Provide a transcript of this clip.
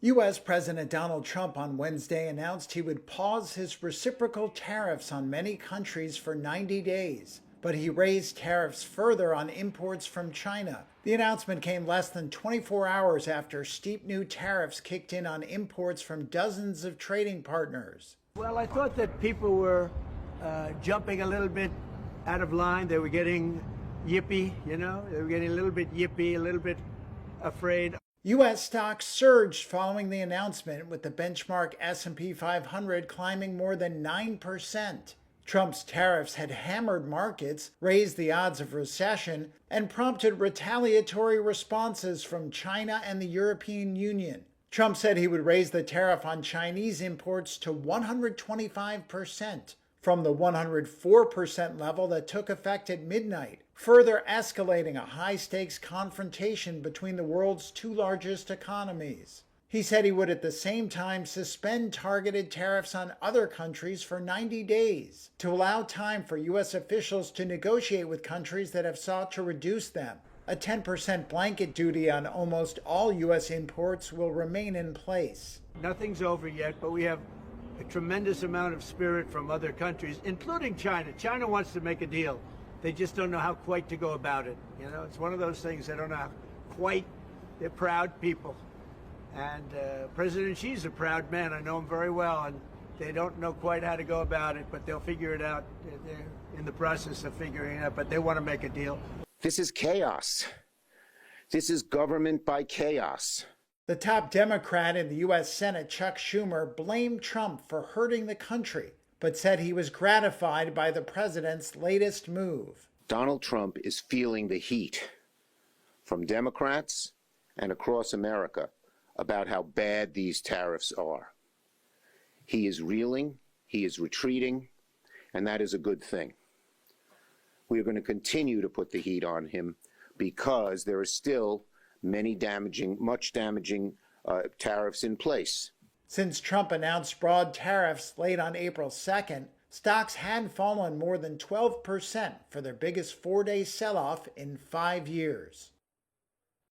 U.S. President Donald Trump on Wednesday announced he would pause his reciprocal tariffs on many countries for 90 days, but he raised tariffs further on imports from China. The announcement came less than 24 hours after steep new tariffs kicked in on imports from dozens of trading partners. Well, I thought that people were jumping a little bit out of line. They were getting yippy, they were getting a little bit yippy, a little bit afraid. U.S. stocks surged following the announcement, with the benchmark S&P 500 climbing more than 9%. Trump's tariffs had hammered markets, raised the odds of recession, and prompted retaliatory responses from China and the European Union. Trump said he would raise the tariff on Chinese imports to 125%, from the 104% level that took effect at midnight, further escalating a high-stakes confrontation between the world's two largest economies. He said he would at the same time suspend targeted tariffs on other countries for 90 days to allow time for U.S. officials to negotiate with countries that have sought to reduce them. A 10% blanket duty on almost all U.S. imports will remain in place. Nothing's over yet, but we have a tremendous amount of spirit from other countries, including China. China wants to make a deal. They just don't know how quite to go about it. It's one of those things they don't know how quite. They're proud people. And President Xi's a proud man. I know him very well, and they don't know quite how to go about it, but they'll figure it out. They're in the process of figuring it out, but they want to make a deal. This is chaos. This is government by chaos. The top Democrat in the U.S. Senate, Chuck Schumer, blamed Trump for hurting the country, but said he was gratified by the president's latest move. Donald Trump is feeling the heat from Democrats and across America about how bad these tariffs are. He is reeling, he is retreating, and that is a good thing. We are going to continue to put the heat on him because there are still much damaging tariffs in place. Since Trump announced broad tariffs late on April 2nd, stocks had fallen more than 12% for their biggest four-day sell-off in 5 years.